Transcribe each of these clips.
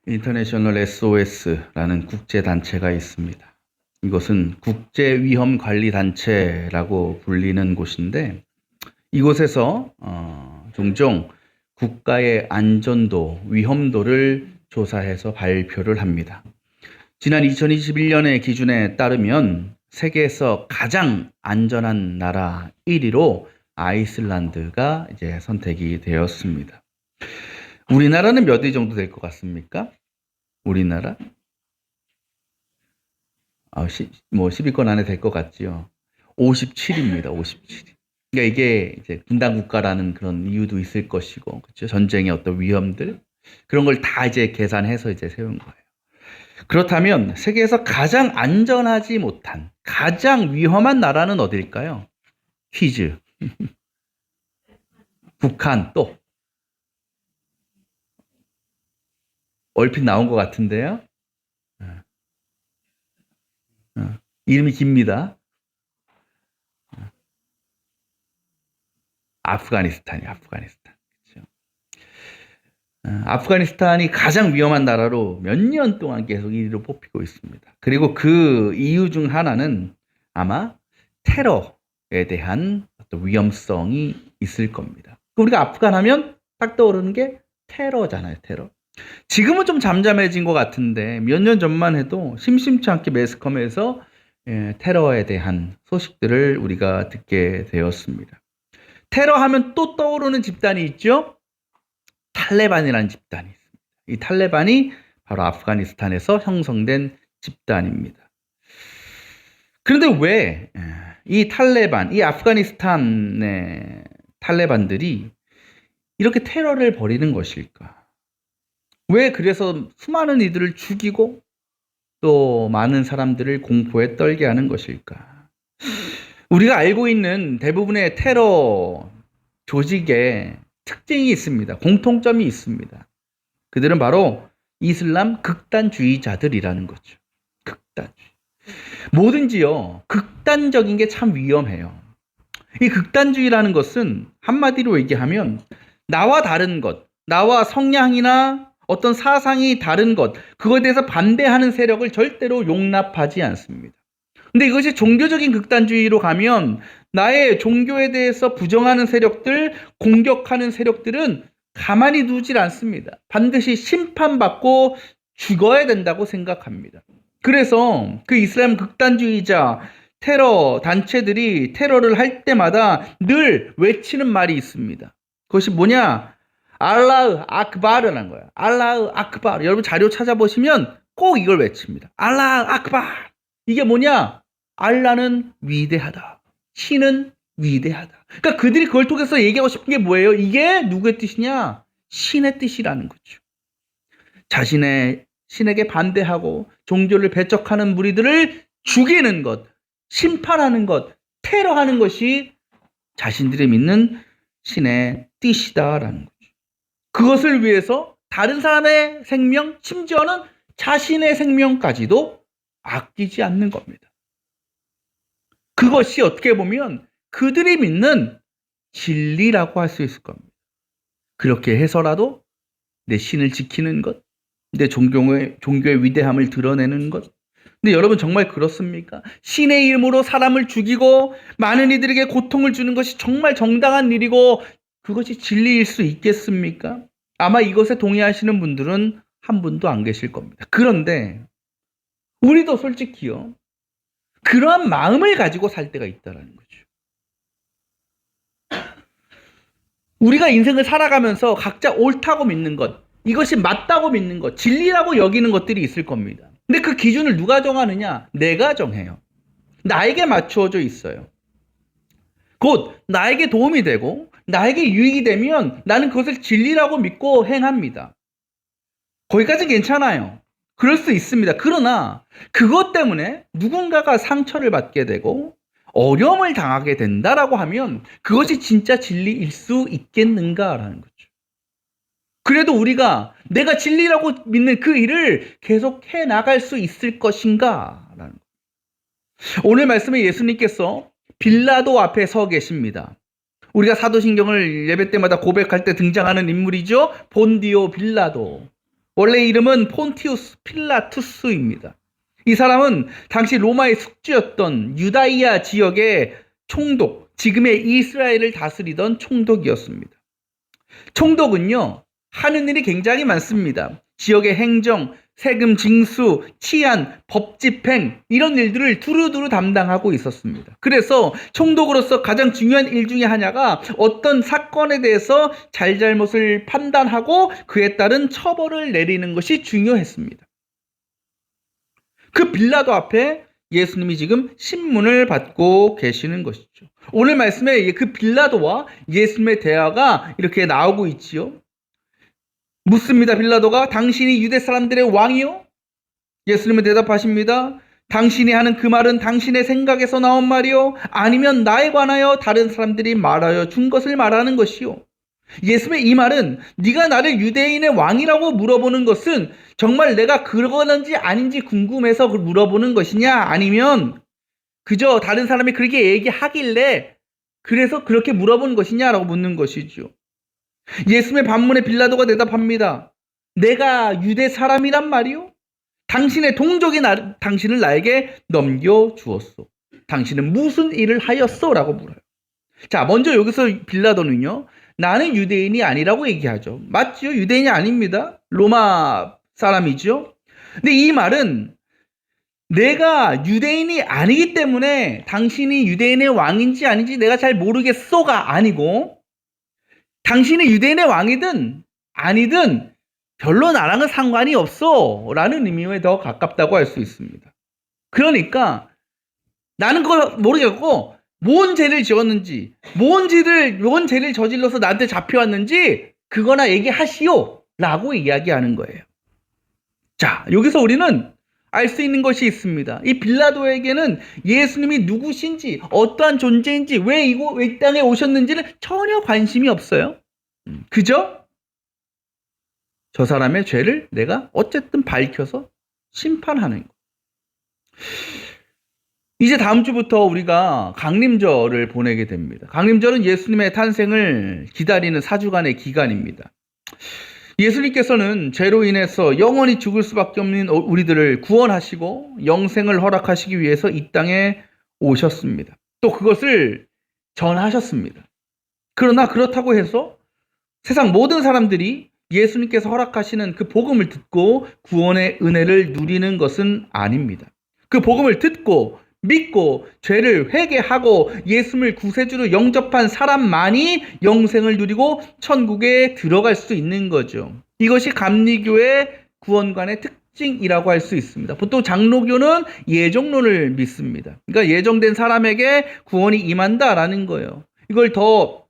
인터내셔널 SOS라는 국제단체가 있습니다. 이것은 국제위험관리단체라고 불리는 곳인데 이곳에서 종종 국가의 안전도, 위험도를 조사해서 발표를 합니다. 지난 2021년의 기준에 따르면 세계에서 가장 안전한 나라 1위로 아이슬란드가 이제 선택이 되었습니다. 우리나라는 몇 위 정도 될 것 같습니까? 우리나라? 10위권 안에 될 것 같지요. 57위입니다. 57위. 그러니까 이게 이제 분단 국가라는 그런 이유도 있을 것이고, 그렇죠? 전쟁의 어떤 위험들 그런 걸 다 이제 계산해서 이제 세운 거예요. 그렇다면 세계에서 가장 안전하지 못한, 가장 위험한 나라는 어딜까요? 퀴즈. 북한 또 얼핏 나온 것 같은데요. 이름이 깁니다. 아프가니스탄. 그렇죠? 아프가니스탄이 가장 위험한 나라로 몇 년 동안 계속 1위로 뽑히고 있습니다. 그리고 그 이유 중 하나는 아마 테러에 대한 어떤 위험성이 있을 겁니다. 우리가 아프간 하면 딱 떠오르는 게 테러잖아요, 테러. 지금은 좀 잠잠해진 것 같은데 몇 년 전만 해도 심심치 않게 매스컴에서 테러에 대한 소식들을 우리가 듣게 되었습니다. 테러하면 또 떠오르는 집단이 있죠? 탈레반이라는 집단이 있습니다. 이 탈레반이 바로 아프가니스탄에서 형성된 집단입니다. 그런데 왜 이 탈레반, 이 아프가니스탄의 탈레반들이 이렇게 테러를 벌이는 것일까? 왜 그래서 수많은 이들을 죽이고 또 많은 사람들을 공포에 떨게 하는 것일까? 우리가 알고 있는 대부분의 테러 조직의 특징이 있습니다. 공통점이 있습니다. 그들은 바로 이슬람 극단주의자들이라는 거죠. 극단주의. 뭐든지요, 극단적인 게 참 위험해요. 이 극단주의라는 것은 한마디로 얘기하면 나와 다른 것, 나와 성향이나 어떤 사상이 다른 것, 그거에 대해서 반대하는 세력을 절대로 용납하지 않습니다. 근데 이것이 종교적인 극단주의로 가면 나의 종교에 대해서 부정하는 세력들, 공격하는 세력들은 가만히 두질 않습니다. 반드시 심판받고 죽어야 된다고 생각합니다. 그래서 그 이슬람 극단주의자 테러 단체들이 테러를 할 때마다 늘 외치는 말이 있습니다. 그것이 뭐냐? 알라흐 아크바르라는 거야. 알라흐 아크바르. 여러분 자료 찾아보시면 꼭 이걸 외칩니다. 알라흐 아크바르. 이게 뭐냐? 알라는 위대하다. 신은 위대하다. 그러니까 그들이 그걸 통해서 얘기하고 싶은 게 뭐예요? 이게 누구의 뜻이냐? 신의 뜻이라는 거죠. 자신의 신에게 반대하고 종교를 배척하는 무리들을 죽이는 것, 심판하는 것, 테러하는 것이 자신들이 믿는 신의 뜻이다라는 거죠. 그것을 위해서 다른 사람의 생명, 심지어는 자신의 생명까지도 아끼지 않는 겁니다. 그것이 어떻게 보면 그들이 믿는 진리라고 할 수 있을 겁니다. 그렇게 해서라도 내 신을 지키는 것, 내 종교의 위대함을 드러내는 것. 근데 여러분 정말 그렇습니까? 신의 이름으로 사람을 죽이고 많은 이들에게 고통을 주는 것이 정말 정당한 일이고 그것이 진리일 수 있겠습니까? 아마 이것에 동의하시는 분들은 한 분도 안 계실 겁니다. 그런데 우리도 솔직히요, 그러한 마음을 가지고 살 때가 있다는 거죠. 우리가 인생을 살아가면서 각자 옳다고 믿는 것, 이것이 맞다고 믿는 것, 진리라고 여기는 것들이 있을 겁니다. 근데 그 기준을 누가 정하느냐? 내가 정해요. 나에게 맞추어져 있어요. 곧 나에게 도움이 되고 나에게 유익이 되면 나는 그것을 진리라고 믿고 행합니다. 거기까지 괜찮아요. 그럴 수 있습니다. 그러나 그것 때문에 누군가가 상처를 받게 되고 어려움을 당하게 된다라고 하면 그것이 진짜 진리일 수 있겠는가라는 거죠. 그래도 우리가 내가 진리라고 믿는 그 일을 계속 해 나갈 수 있을 것인가라는 거죠. 오늘 말씀에 예수님께서 빌라도 앞에 서 계십니다. 우리가 사도신경을 예배 때마다 고백할 때 등장하는 인물이죠. 본디오 빌라도. 원래 이름은 폰티우스 필라투스입니다. 이 사람은 당시 로마의 숙주였던 유다이아 지역의 총독, 지금의 이스라엘을 다스리던 총독이었습니다. 총독은요, 하는 일이 굉장히 많습니다. 지역의 행정, 세금 징수, 치안, 법 집행 이런 일들을 두루두루 담당하고 있었습니다. 그래서 총독으로서 가장 중요한 일 중에 하나가 어떤 사건에 대해서 잘잘못을 판단하고 그에 따른 처벌을 내리는 것이 중요했습니다. 그 빌라도 앞에 예수님이 지금 신문을 받고 계시는 것이죠. 오늘 말씀에 그 빌라도와 예수님의 대화가 이렇게 나오고 있지요. 묻습니다. 빌라도가 당신이 유대 사람들의 왕이요? 예수님은 대답하십니다. 당신이 하는 그 말은 당신의 생각에서 나온 말이요? 아니면 나에 관하여 다른 사람들이 말하여 준 것을 말하는 것이요? 예수님의 이 말은 네가 나를 유대인의 왕이라고 물어보는 것은 정말 내가 그러는지 아닌지 궁금해서 물어보는 것이냐? 아니면 그저 다른 사람이 그렇게 얘기하길래 그래서 그렇게 물어보는 것이냐라고 묻는 것이죠. 예수님의 반문에 빌라도가 대답합니다. 내가 유대 사람이란 말이요? 당신의 동족이 당신을 나에게 넘겨주었소. 당신은 무슨 일을 하였소? 라고 물어요. 자, 먼저 여기서 빌라도는요, 나는 유대인이 아니라고 얘기하죠. 맞죠? 유대인이 아닙니다. 로마 사람이죠. 근데 이 말은 내가 유대인이 아니기 때문에 당신이 유대인의 왕인지 아닌지 내가 잘 모르겠소가 아니고 당신이 유대인의 왕이든 아니든 별로 나랑은 상관이 없어 라는 의미에 더 가깝다고 할 수 있습니다. 그러니까 나는 그걸 모르겠고 뭔 죄를 지었는지 뭔 죄를 저질러서 나한테 잡혀왔는지 그거나 얘기하시오 라고 이야기하는 거예요. 자, 여기서 우리는 알 수 있는 것이 있습니다. 이 빌라도에게는 예수님이 누구신지 어떠한 존재인지 왜 이 땅에 오셨는지는 전혀 관심이 없어요. 그저 저 사람의 죄를 내가 어쨌든 밝혀서 심판하는 것. 이제 다음 주부터 우리가 강림절을 보내게 됩니다. 강림절은 예수님의 탄생을 기다리는 4주간의 기간입니다. 예수님께서는 죄로 인해서 영원히 죽을 수밖에 없는 우리들을 구원하시고 영생을 허락하시기 위해서 이 땅에 오셨습니다. 또 그것을 전하셨습니다. 그러나 그렇다고 해서 세상 모든 사람들이 예수님께서 허락하시는 그 복음을 듣고 구원의 은혜를 누리는 것은 아닙니다. 그 복음을 듣고 믿고 죄를 회개하고 예수님을 구세주로 영접한 사람만이 영생을 누리고 천국에 들어갈 수 있는 거죠. 이것이 감리교의 구원관의 특징이라고 할 수 있습니다. 보통 장로교는 예정론을 믿습니다. 그러니까 예정된 사람에게 구원이 임한다라는 거예요. 이걸 더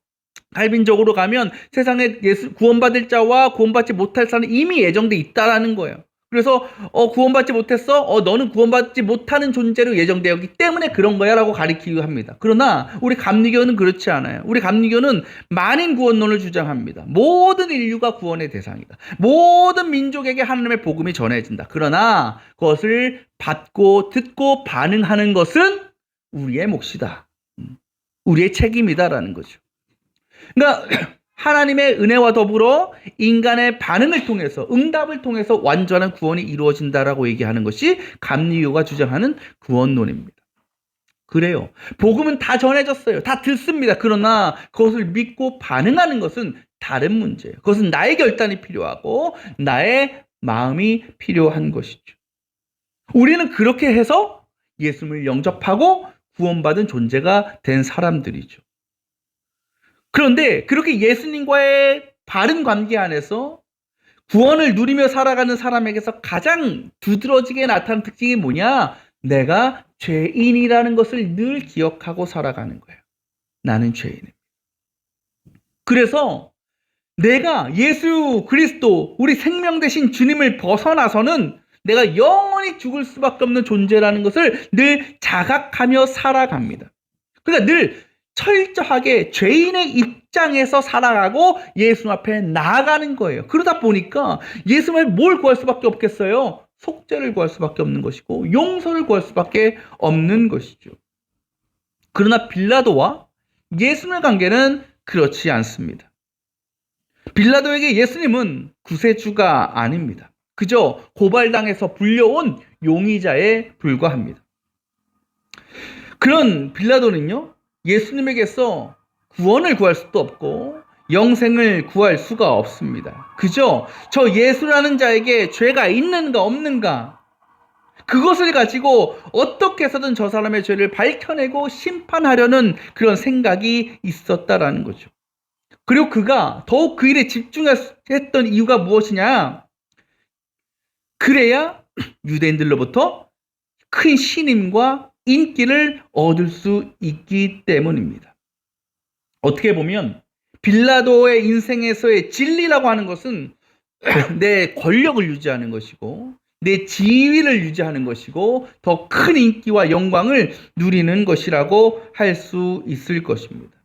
갈빈적으로 가면 세상에 구원받을 자와 구원받지 못할 사람이 이미 예정돼 있다라는 거예요. 그래서 구원받지 못했어? 너는 구원받지 못하는 존재로 예정되었기 때문에 그런 거야 라고 가리키기도 합니다. 그러나 우리 감리교는 그렇지 않아요. 우리 감리교는 만인 구원론을 주장합니다. 모든 인류가 구원의 대상이다. 모든 민족에게 하나님의 복음이 전해진다. 그러나 그것을 받고 듣고 반응하는 것은 우리의 몫이다. 우리의 책임이다라는 거죠. 그러니까 하나님의 은혜와 더불어 인간의 반응을 통해서 응답을 통해서 완전한 구원이 이루어진다라고 얘기하는 것이 감리교가 주장하는 구원론입니다. 그래요. 복음은 다 전해졌어요. 다 듣습니다. 그러나 그것을 믿고 반응하는 것은 다른 문제예요. 그것은 나의 결단이 필요하고 나의 마음이 필요한 것이죠. 우리는 그렇게 해서 예수님을 영접하고 구원받은 존재가 된 사람들이죠. 그런데 그렇게 예수님과의 바른 관계 안에서 구원을 누리며 살아가는 사람에게서 가장 두드러지게 나타나는 특징이 뭐냐? 내가 죄인이라는 것을 늘 기억하고 살아가는 거예요. 나는 죄인입니다. 그래서 내가 예수 그리스도 우리 생명 되신 주님을 벗어나서는 내가 영원히 죽을 수밖에 없는 존재라는 것을 늘 자각하며 살아갑니다. 그러니까 늘 철저하게 죄인의 입장에서 살아가고 예수님 앞에 나아가는 거예요. 그러다 보니까 예수님을 뭘 구할 수밖에 없겠어요? 속죄를 구할 수밖에 없는 것이고 용서를 구할 수밖에 없는 것이죠. 그러나 빌라도와 예수님의 관계는 그렇지 않습니다. 빌라도에게 예수님은 구세주가 아닙니다. 그저 고발당해서 불려온 용의자에 불과합니다. 그런 빌라도는요, 예수님에게서 구원을 구할 수도 없고 영생을 구할 수가 없습니다. 그저 저 예수라는 자에게 죄가 있는가 없는가, 그것을 가지고 어떻게 해서든 저 사람의 죄를 밝혀내고 심판하려는 그런 생각이 있었다라는 거죠. 그리고 그가 더욱 그 일에 집중했던 이유가 무엇이냐? 그래야 유대인들로부터 큰 신임과 인기를 얻을 수 있기 때문입니다. 어떻게 보면 빌라도의 인생에서의 진리라고 하는 것은 내 권력을 유지하는 것이고 내 지위를 유지하는 것이고 더 큰 인기와 영광을 누리는 것이라고 할 수 있을 것입니다.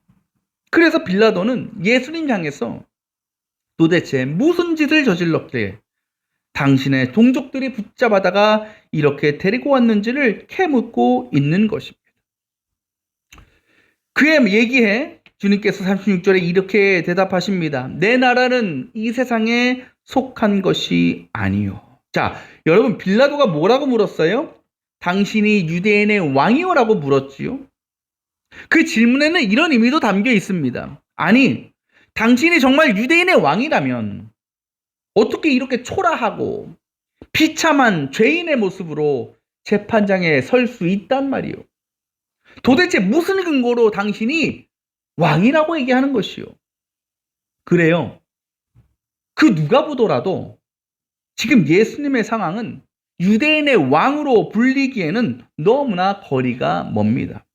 그래서 빌라도는 예수님 향해서 도대체 무슨 짓을 저질렀기에 당신의 동족들이 붙잡아다가 이렇게 데리고 왔는지를 캐묻고 있는 것입니다. 그의 얘기에 주님께서 36절에 이렇게 대답하십니다. 내 나라는 이 세상에 속한 것이 아니요. 자, 여러분, 빌라도가 뭐라고 물었어요? 당신이 유대인의 왕이요라고 물었지요. 그 질문에는 이런 의미도 담겨 있습니다. 아니, 당신이 정말 유대인의 왕이라면 어떻게 이렇게 초라하고 비참한 죄인의 모습으로 재판장에 설 수 있단 말이요. 도대체 무슨 근거로 당신이 왕이라고 얘기하는 것이요. 그래요. 그 누가 보더라도 지금 예수님의 상황은 유대인의 왕으로 불리기에는 너무나 거리가 멉니다.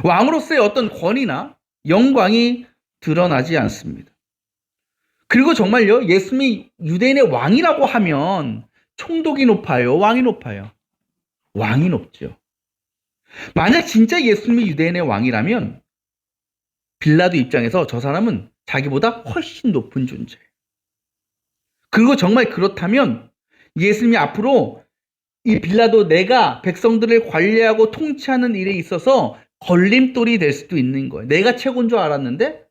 왕으로서의 어떤 권위나 영광이 드러나지 않습니다. 그리고 정말요, 예수님이 유대인의 왕이라고 하면 총독이 높아요? 왕이 높아요? 왕이 높죠. 만약 진짜 예수님이 유대인의 왕이라면 빌라도 입장에서 저 사람은 자기보다 훨씬 높은 존재예요. 그리고 정말 그렇다면 예수님이 앞으로 이 빌라도 내가 백성들을 관리하고 통치하는 일에 있어서 걸림돌이 될 수도 있는 거예요. 내가 최고인 줄 알았는데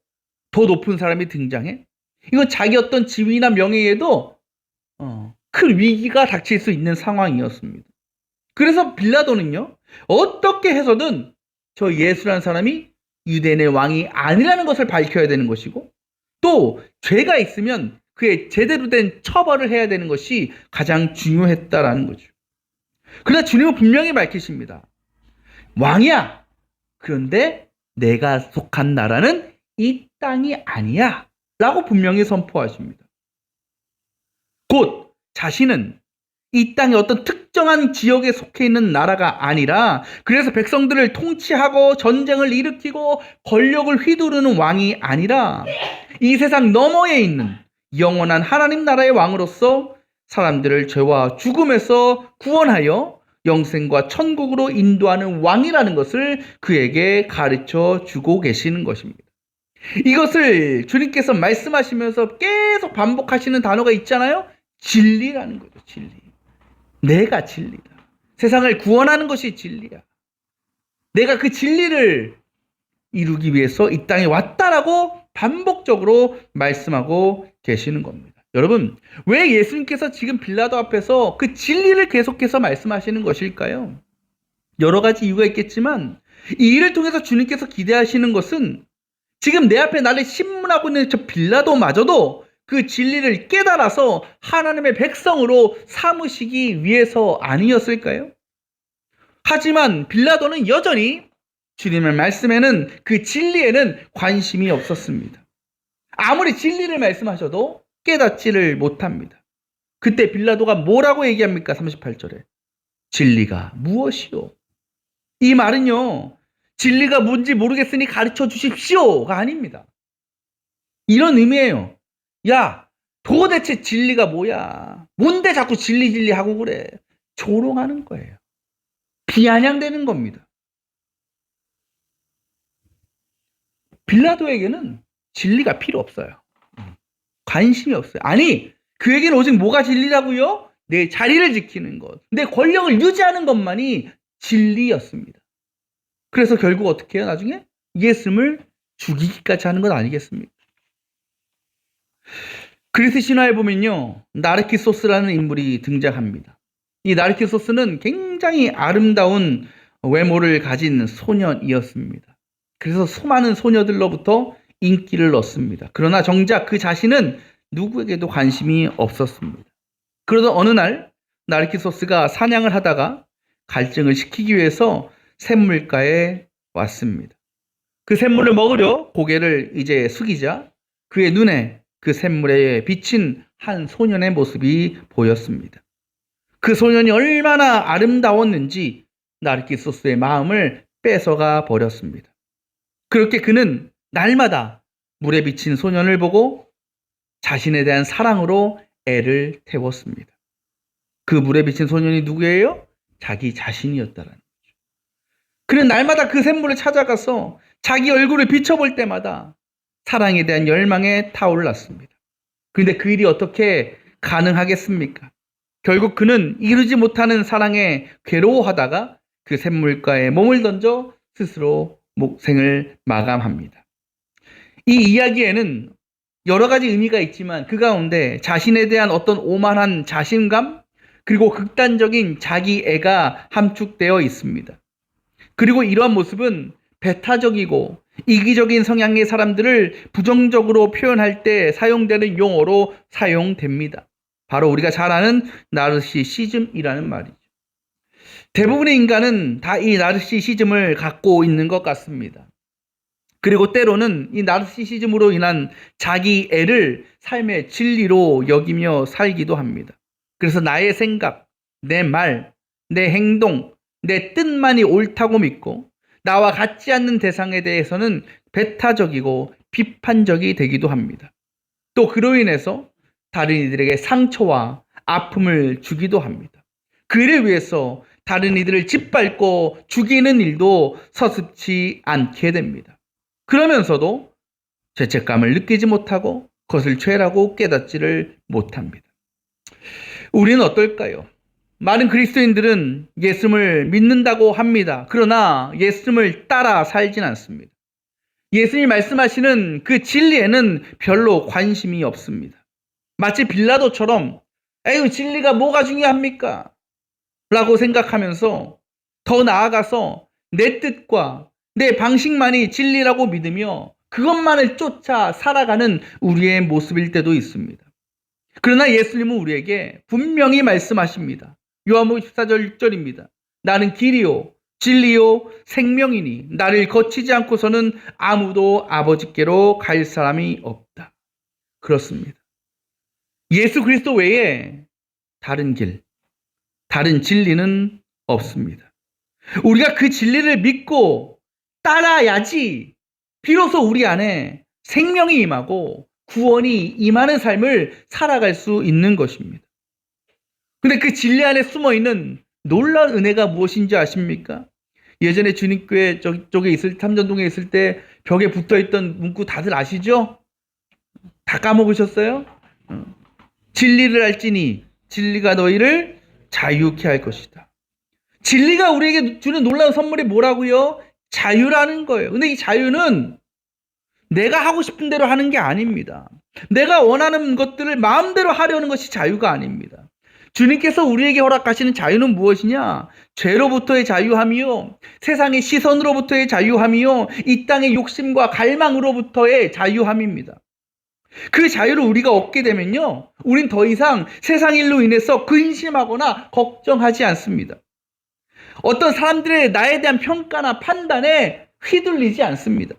더 높은 사람이 등장해? 이건 자기 어떤 지위나 명예에도 큰 위기가 닥칠 수 있는 상황이었습니다. 그래서 빌라도는요, 어떻게 해서든 저 예수라는 사람이 유대인의 왕이 아니라는 것을 밝혀야 되는 것이고 또 죄가 있으면 그의 제대로 된 처벌을 해야 되는 것이 가장 중요했다라는 거죠. 그러나 주님은 분명히 밝히십니다. 왕이야. 그런데 내가 속한 나라는 이 땅이 아니야. 라고 분명히 선포하십니다. 곧 자신은 이 땅의 어떤 특정한 지역에 속해 있는 나라가 아니라 그래서 백성들을 통치하고 전쟁을 일으키고 권력을 휘두르는 왕이 아니라 이 세상 너머에 있는 영원한 하나님 나라의 왕으로서 사람들을 죄와 죽음에서 구원하여 영생과 천국으로 인도하는 왕이라는 것을 그에게 가르쳐 주고 계시는 것입니다. 이것을 주님께서 말씀하시면서 계속 반복하시는 단어가 있잖아요. 진리라는 거죠. 진리. 내가 진리다. 세상을 구원하는 것이 진리야. 내가 그 진리를 이루기 위해서 이 땅에 왔다라고 반복적으로 말씀하고 계시는 겁니다. 여러분, 왜 예수님께서 지금 빌라도 앞에서 그 진리를 계속해서 말씀하시는 것일까요? 여러 가지 이유가 있겠지만 이 일을 통해서 주님께서 기대하시는 것은 지금 내 앞에 나를 신문하고 있는 저 빌라도마저도 그 진리를 깨달아서 하나님의 백성으로 삼으시기 위해서 아니었을까요? 하지만 빌라도는 여전히 주님의 말씀에는 그 진리에는 관심이 없었습니다. 아무리 진리를 말씀하셔도 깨닫지를 못합니다. 그때 빌라도가 뭐라고 얘기합니까? 38절에 진리가 무엇이요? 이 말은요, 진리가 뭔지 모르겠으니 가르쳐 주십시오가 아닙니다. 이런 의미예요. 야, 도대체 진리가 뭐야? 뭔데 자꾸 진리 하고 그래? 조롱하는 거예요. 비아냥대는 겁니다. 빌라도에게는 진리가 필요 없어요. 관심이 없어요. 아니, 그에게는 오직 뭐가 진리라고요? 내 자리를 지키는 것, 내 권력을 유지하는 것만이 진리였습니다. 그래서 결국 어떻게 해요? 나중에 예수님을 죽이기까지 하는 건 아니겠습니까? 그리스 신화에 보면요, 나르키소스라는 인물이 등장합니다. 이 나르키소스는 굉장히 아름다운 외모를 가진 소년이었습니다. 그래서 수많은 소녀들로부터 인기를 얻습니다. 그러나 정작 그 자신은 누구에게도 관심이 없었습니다. 그러던 어느 날 나르키소스가 사냥을 하다가 갈증을 식히기 위해서 샘물가에 왔습니다. 그 샘물을 먹으려 고개를 이제 숙이자 그의 눈에 그 샘물에 비친 한 소년의 모습이 보였습니다. 그 소년이 얼마나 아름다웠는지 나르키소스의 마음을 뺏어가 버렸습니다. 그렇게 그는 날마다 물에 비친 소년을 보고 자신에 대한 사랑으로 애를 태웠습니다. 그 물에 비친 소년이 누구예요? 자기 자신이었다라는 거죠. 그는 날마다 그 샘물을 찾아가서 자기 얼굴을 비춰볼 때마다 사랑에 대한 열망에 타올랐습니다. 그런데 그 일이 어떻게 가능하겠습니까? 결국 그는 이루지 못하는 사랑에 괴로워하다가 그 샘물가에 몸을 던져 스스로 생을 마감합니다. 이 이야기에는 여러 가지 의미가 있지만 그 가운데 자신에 대한 어떤 오만한 자신감 그리고 극단적인 자기애가 함축되어 있습니다. 그리고 이러한 모습은 배타적이고 이기적인 성향의 사람들을 부정적으로 표현할 때 사용되는 용어로 사용됩니다. 바로 우리가 잘 아는 나르시시즘이라는 말이죠. 대부분의 인간은 다 이 나르시시즘을 갖고 있는 것 같습니다. 그리고 때로는 이 나르시시즘으로 인한 자기애를 삶의 진리로 여기며 살기도 합니다. 그래서 나의 생각, 내 말, 내 행동, 내 뜻만이 옳다고 믿고 나와 같지 않는 대상에 대해서는 배타적이고 비판적이 되기도 합니다. 또 그로 인해서 다른 이들에게 상처와 아픔을 주기도 합니다. 그를 위해서 다른 이들을 짓밟고 죽이는 일도 서슴지 않게 됩니다. 그러면서도 죄책감을 느끼지 못하고 그것을 죄라고 깨닫지를 못합니다. 우리는 어떨까요? 많은 그리스도인들은 예수님을 믿는다고 합니다. 그러나 예수님을 따라 살진 않습니다. 예수님이 말씀하시는 그 진리에는 별로 관심이 없습니다. 마치 빌라도처럼 에휴 진리가 뭐가 중요합니까? 라고 생각하면서 더 나아가서 내 뜻과 내 방식만이 진리라고 믿으며 그것만을 쫓아 살아가는 우리의 모습일 때도 있습니다. 그러나 예수님은 우리에게 분명히 말씀하십니다. 요한복음 14절 6절입니다. 나는 길이요 진리요 생명이니 나를 거치지 않고서는 아무도 아버지께로 갈 사람이 없다. 그렇습니다. 예수 그리스도 외에 다른 길, 다른 진리는 없습니다. 우리가 그 진리를 믿고 따라야지 비로소 우리 안에 생명이 임하고 구원이 임하는 삶을 살아갈 수 있는 것입니다. 근데 그 진리 안에 숨어있는 놀라운 은혜가 무엇인지 아십니까? 예전에 주님교회 쪽에 탐전동에 있을 때 벽에 붙어있던 문구 다들 아시죠? 다 까먹으셨어요? 진리를 알지니 진리가 너희를 자유케 할 것이다. 진리가 우리에게 주는 놀라운 선물이 뭐라고요? 자유라는 거예요. 근데 이 자유는 내가 하고 싶은 대로 하는 게 아닙니다. 내가 원하는 것들을 마음대로 하려는 것이 자유가 아닙니다. 주님께서 우리에게 허락하시는 자유는 무엇이냐? 죄로부터의 자유함이요, 세상의 시선으로부터의 자유함이요, 이 땅의 욕심과 갈망으로부터의 자유함입니다. 그 자유를 우리가 얻게 되면요, 우린 더 이상 세상 일로 인해서 근심하거나 걱정하지 않습니다. 어떤 사람들의 나에 대한 평가나 판단에 휘둘리지 않습니다.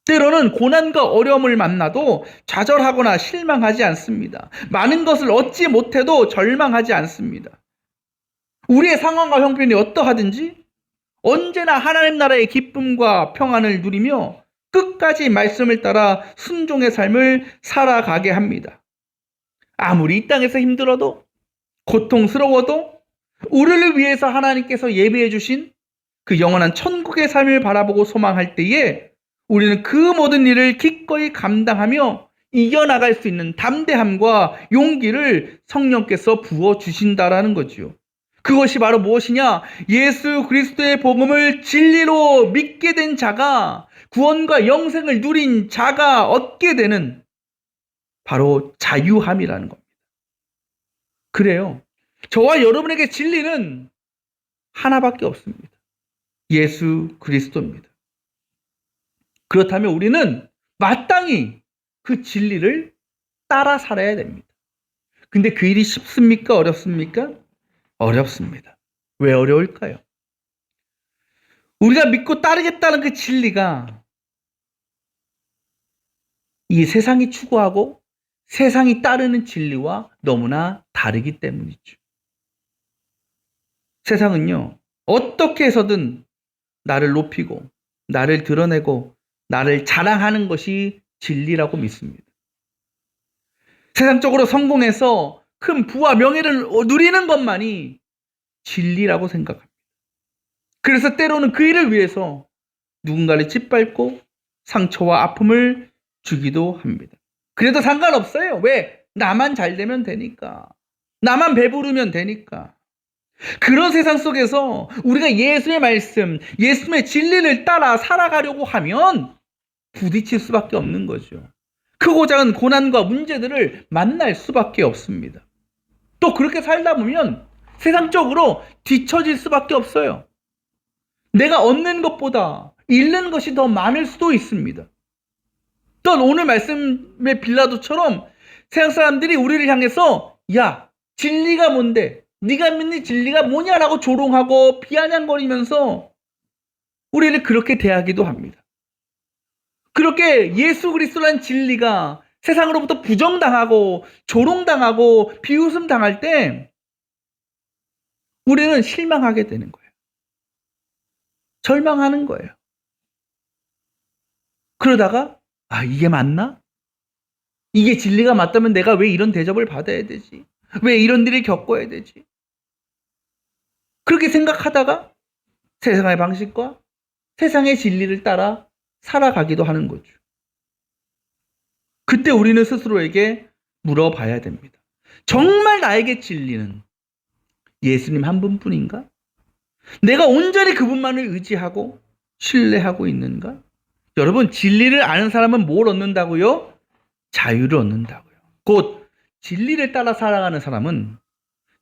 때로는 고난과 어려움을 만나도 좌절하거나 실망하지 않습니다. 많은 것을 얻지 못해도 절망하지 않습니다. 우리의 상황과 형편이 어떠하든지 언제나 하나님 나라의 기쁨과 평안을 누리며 끝까지 말씀을 따라 순종의 삶을 살아가게 합니다. 아무리 이 땅에서 힘들어도 고통스러워도 우리를 위해서 하나님께서 예비해 주신 그 영원한 천국의 삶을 바라보고 소망할 때에 우리는 그 모든 일을 기꺼이 감당하며 이겨나갈 수 있는 담대함과 용기를 성령께서 부어주신다라는 거지요. 그것이 바로 무엇이냐? 예수 그리스도의 복음을 진리로 믿게 된 자가, 구원과 영생을 누린 자가 얻게 되는 바로 자유함이라는 겁니다. 그래요. 저와 여러분에게 진리는 하나밖에 없습니다. 예수 그리스도입니다. 그렇다면 우리는 마땅히 그 진리를 따라 살아야 됩니다. 근데 그 일이 쉽습니까? 어렵습니까? 어렵습니다. 왜 어려울까요? 우리가 믿고 따르겠다는 그 진리가 이 세상이 추구하고 세상이 따르는 진리와 너무나 다르기 때문이죠. 세상은요, 어떻게 해서든 나를 높이고 나를 드러내고 나를 자랑하는 것이 진리라고 믿습니다. 세상적으로 성공해서 큰 부와 명예를 누리는 것만이 진리라고 생각합니다. 그래서 때로는 그 일을 위해서 누군가를 짓밟고 상처와 아픔을 주기도 합니다. 그래도 상관없어요. 왜? 나만 잘 되면 되니까. 나만 배부르면 되니까. 그런 세상 속에서 우리가 예수의 말씀, 예수의 진리를 따라 살아가려고 하면 부딪힐 수밖에 없는 거죠. 크고 작은 고난과 문제들을 만날 수밖에 없습니다. 또 그렇게 살다 보면 세상적으로 뒤처질 수밖에 없어요. 내가 얻는 것보다 잃는 것이 더 많을 수도 있습니다. 또 오늘 말씀의 빌라도처럼 세상 사람들이 우리를 향해서 야, 진리가 뭔데? 네가 믿는 진리가 뭐냐라고 조롱하고 비아냥거리면서 우리를 그렇게 대하기도 합니다. 그렇게 예수 그리스도라는 진리가 세상으로부터 부정당하고 조롱당하고 비웃음 당할 때 우리는 실망하게 되는 거예요. 절망하는 거예요. 그러다가 이게 맞나? 이게 진리가 맞다면 내가 왜 이런 대접을 받아야 되지? 왜 이런 일을 겪어야 되지? 그렇게 생각하다가 세상의 방식과 세상의 진리를 따라 살아가기도 하는 거죠. 그때 우리는 스스로에게 물어봐야 됩니다. 정말 나에게 진리는 예수님 한 분뿐인가? 내가 온전히 그분만을 의지하고 신뢰하고 있는가? 여러분, 진리를 아는 사람은 뭘 얻는다고요? 자유를 얻는다고요. 곧 진리를 따라 살아가는 사람은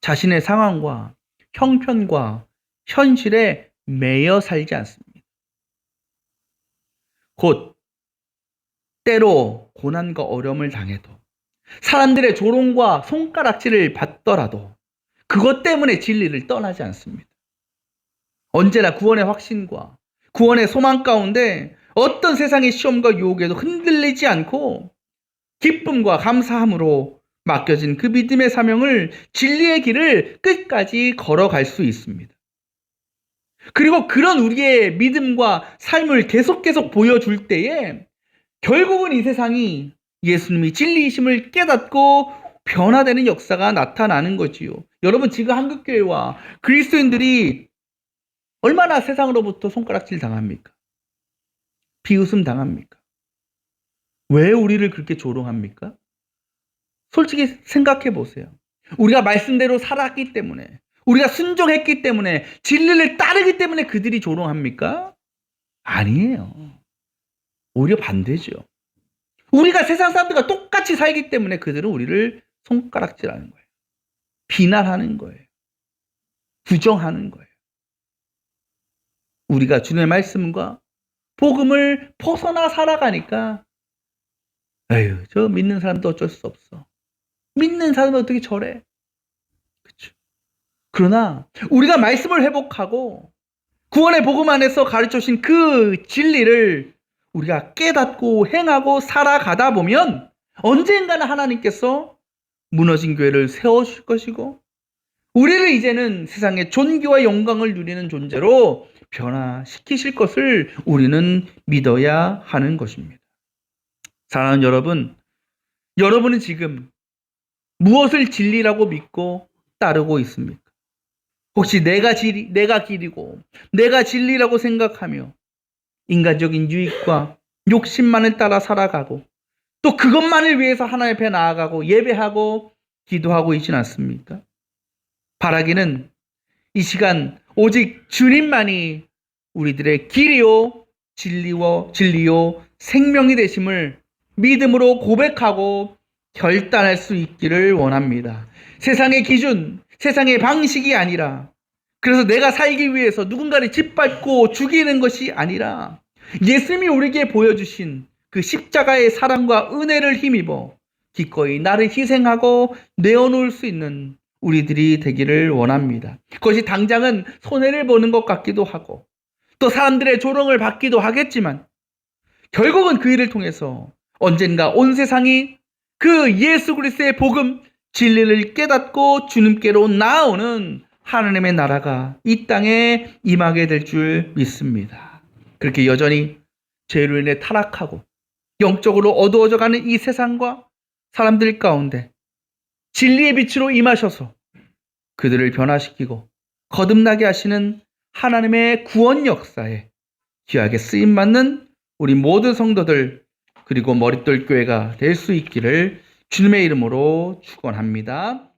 자신의 상황과 형편과 현실에 매여 살지 않습니다. 곧 때로 고난과 어려움을 당해도 사람들의 조롱과 손가락질을 받더라도 그것 때문에 진리를 떠나지 않습니다. 언제나 구원의 확신과 구원의 소망 가운데 어떤 세상의 시험과 유혹에도 흔들리지 않고 기쁨과 감사함으로 맡겨진 그 믿음의 사명을 진리의 길을 끝까지 걸어갈 수 있습니다. 그리고 그런 우리의 믿음과 삶을 계속 보여줄 때에 결국은 이 세상이 예수님이 진리이심을 깨닫고 변화되는 역사가 나타나는 거지요. 여러분, 지금 한국교회와 그리스도인들이 얼마나 세상으로부터 손가락질 당합니까? 비웃음 당합니까? 왜 우리를 그렇게 조롱합니까? 솔직히 생각해 보세요. 우리가 말씀대로 살았기 때문에, 우리가 순종했기 때문에, 진리를 따르기 때문에 그들이 조롱합니까? 아니에요. 오히려 반대죠. 우리가 세상 사람들과 똑같이 살기 때문에 그들은 우리를 손가락질하는 거예요. 비난하는 거예요. 부정하는 거예요. 우리가 주님의 말씀과 복음을 벗어나 살아가니까 에휴, 저 믿는 사람도 어쩔 수 없어. 믿는 사람은 어떻게 저래? 그렇죠. 그러나 우리가 말씀을 회복하고 구원의 복음 안에서 가르쳐 주신 그 진리를 우리가 깨닫고 행하고 살아가다 보면 언젠가는 하나님께서 무너진 교회를 세워주실 것이고 우리를 이제는 세상의 존귀와 영광을 누리는 존재로 변화시키실 것을 우리는 믿어야 하는 것입니다. 사랑하는 여러분, 여러분은 지금 무엇을 진리라고 믿고 따르고 있습니까? 혹시 내가 길이고 내가 진리라고 생각하며 인간적인 유익과 욕심만을 따라 살아가고 또 그것만을 위해서 하나님 앞에 나아가고 예배하고 기도하고 있지는 않습니까? 바라기는 이 시간 오직 주님만이 우리들의 길이요 진리요 생명이 되심을 믿음으로 고백하고 결단할 수 있기를 원합니다. 세상의 기준, 세상의 방식이 아니라, 그래서 내가 살기 위해서 누군가를 짓밟고 죽이는 것이 아니라 예수님이 우리에게 보여주신 그 십자가의 사랑과 은혜를 힘입어 기꺼이 나를 희생하고 내어놓을 수 있는 우리들이 되기를 원합니다. 그것이 당장은 손해를 보는 것 같기도 하고 또 사람들의 조롱을 받기도 하겠지만 결국은 그 일을 통해서 언젠가 온 세상이 그 예수 그리스도의 복음, 진리를 깨닫고 주님께로 나아오는 하나님의 나라가 이 땅에 임하게 될 줄 믿습니다. 그렇게 여전히 죄로 인해 타락하고 영적으로 어두워져가는 이 세상과 사람들 가운데 진리의 빛으로 임하셔서 그들을 변화시키고 거듭나게 하시는 하나님의 구원 역사에 귀하게 쓰임받는 우리 모든 성도들 그리고 머릿돌 교회가 될 수 있기를 주님의 이름으로 축원합니다.